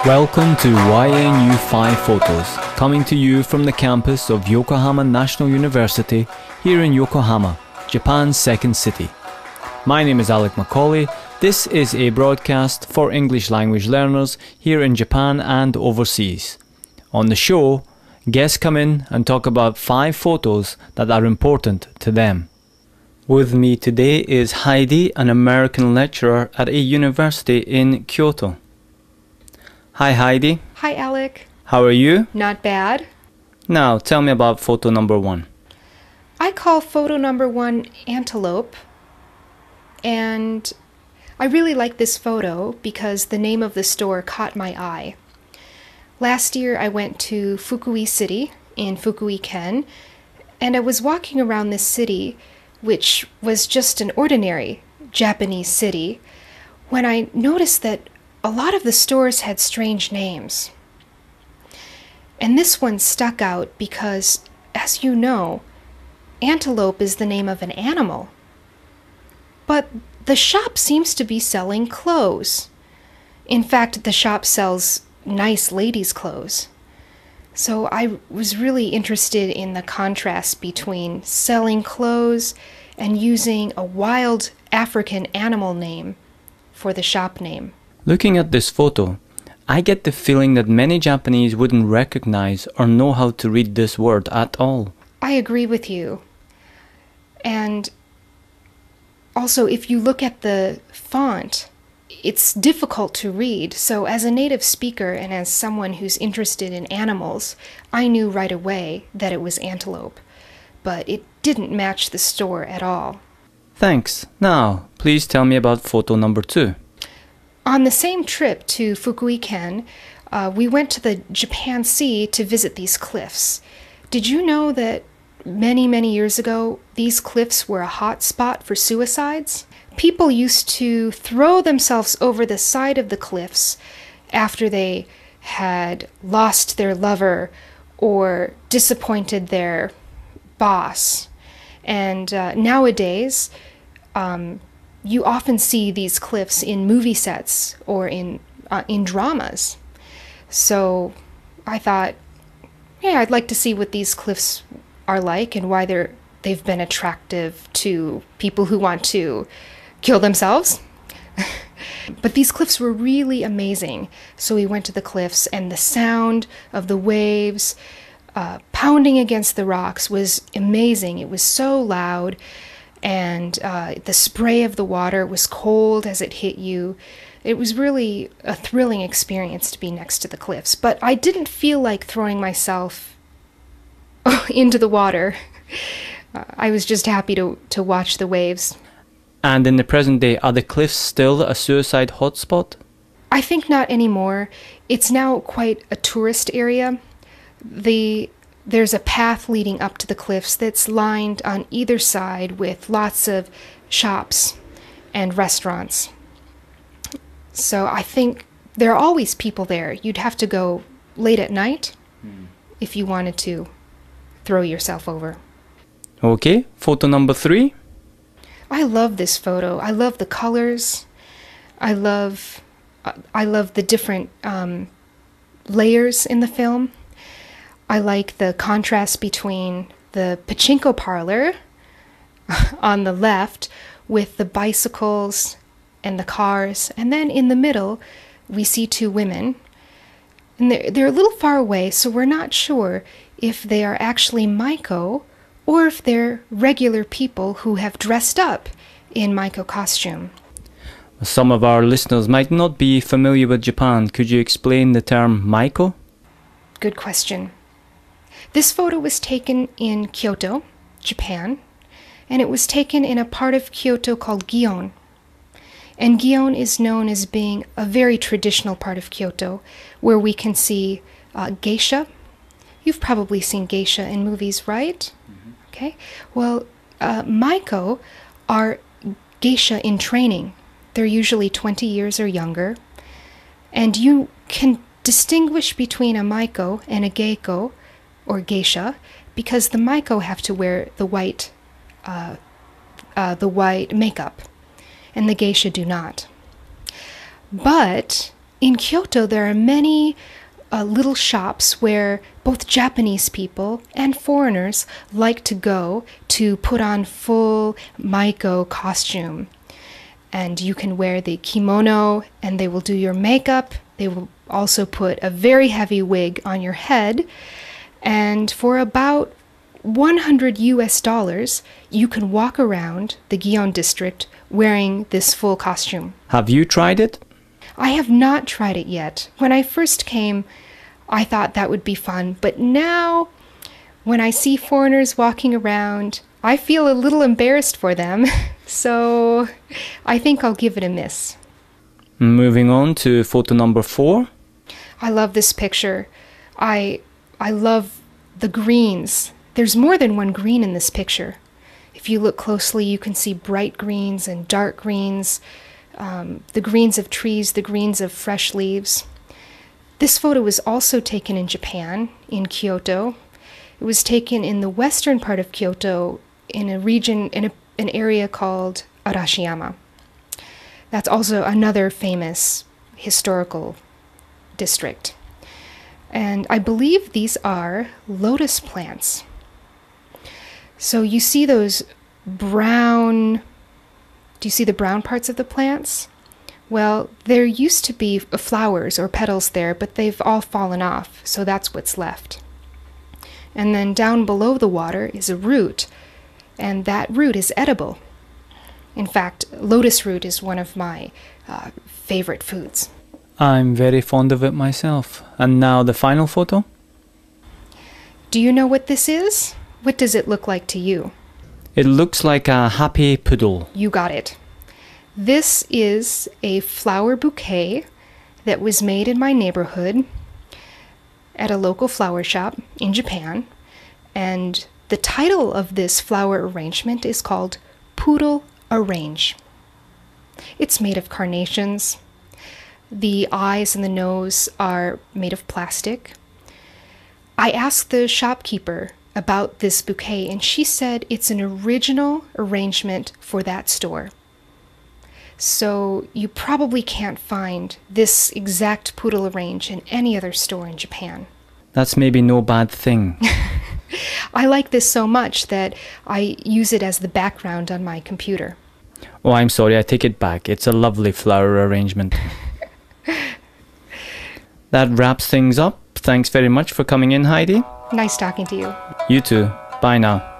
Welcome to YNU 5 Photos, coming to you from the campus of Yokohama National University here in Yokohama, Japan's second city. My name is Alec Macaulay. This is a broadcast for English language learners here in Japan and overseas. On the show, guests come in and talk about 5 photos that are important to them. With me today is Heidi, an American lecturer at a university in Kyoto. Hi Heidi. Hi Alec. How are you? Not bad. Now tell me about photo number 1. I call photo number 1 Antelope, and I really like this photo because the name of the store caught my eye. Last year I went to Fukui City in Fukui-ken, and I was walking around this city, which was just an ordinary Japanese city, when I noticed that a lot of the stores had strange names. And this one stuck out because, as you know, antelope is the name of an animal. But the shop seems to be selling clothes. In fact, the shop sells nice ladies' clothes. So I was really interested in the contrast between selling clothes and using a wild African animal name for the shop name. Looking at this photo, I get the feeling that many Japanese wouldn't recognize or know how to read this word at all. I agree with you. And also, if you look at the font, it's difficult to read. So as a native speaker and as someone who's interested in animals, I knew right away that it was antelope. But it didn't match the store at all. Thanks. Now, please tell me about photo number 2. On the same trip to Fukui-ken, we went to the Japan Sea to visit these cliffs. Did you know that many years ago, these cliffs were a hot spot for suicides? People used to throw themselves over the side of the cliffs after they had lost their lover or disappointed their boss. And nowadays, you often see these cliffs in movie sets or in dramas. So I thought, yeah, I'd like to see what these cliffs are like and why they've been attractive to people who want to kill themselves. But these cliffs were really amazing. So we went to the cliffs, and the sound of the waves pounding against the rocks was amazing. It was so loud. And the spray of the water was cold as it hit you. It was really a thrilling experience to be next to the cliffs. But I didn't feel like throwing myself into the water. I was just happy to watch the waves. And in the present day, are the cliffs still a suicide hotspot? I think not anymore. It's now quite a tourist area. There's a path leading up to the cliffs that's lined on either side with lots of shops and restaurants. So I think there are always people there. You'd have to go late at night if you wanted to throw yourself over. Okay, photo number 3. I love this photo. I love the colors. I love the different layers in the film. I like the contrast between the pachinko parlor on the left with the bicycles and the cars, and then in the middle we see 2 women. And they're a little far away, so we're not sure if they are actually Maiko or if they're regular people who have dressed up in Maiko costume. Some of our listeners might not be familiar with Japan. Could you explain the term Maiko? Good question. This photo was taken in Kyoto, Japan, and it was taken in a part of Kyoto called Gion. And Gion is known as being a very traditional part of Kyoto, where we can see geisha. You've probably seen geisha in movies, right? Mm-hmm. Okay. Well, Maiko are geisha in training. They're usually 20 years or younger. And you can distinguish between a Maiko and a geiko, or geisha, because the Maiko have to wear the white makeup, and the geisha do not. But In Kyoto, there are many little shops where both Japanese people and foreigners like to go to put on full maiko costume. And you can wear the kimono and they will do your makeup. They will also put a very heavy wig on your head. And for about $100, you can walk around the Gion district wearing this full costume. Have you tried it? I have not tried it yet. When I first came, I thought that would be fun, but now when I see foreigners walking around, I feel a little embarrassed for them, so I think I'll give it a miss. Moving on to photo number 4. I love this picture. I love the greens. There's more than one green in this picture. If you look closely, you can see bright greens and dark greens, the greens of trees, the greens of fresh leaves. This photo was also taken in Japan, in Kyoto. It was taken in the western part of Kyoto, in a region, in an area called Arashiyama. That's also another famous historical district. And I believe these are lotus plants. So you see those brown, do you see the brown parts of the plants? Well, there used to be flowers or petals there, but they've all fallen off, so that's what's left. And then down below the water is a root, and that root is edible. In fact, lotus root is one of my favorite foods. I'm very fond of it myself. And now the final photo? Do you know what this is? What does it look like to you? It looks like a happy poodle. You got it. This is a flower bouquet that was made in my neighborhood at a local flower shop in Japan. And the title of this flower arrangement is called Poodle Arrange. It's made of carnations. The eyes and the nose are made of plastic. I asked the shopkeeper about this bouquet, and she said it's an original arrangement for that store. So you probably can't find this exact poodle arrange in any other store in Japan. That's maybe no bad thing. I like this so much that I use it as the background on my computer. Oh, I'm sorry, I take it back. It's a lovely flower arrangement. That wraps things up. Thanks very much for coming in, Heidi. Nice talking to you. You too. Bye now.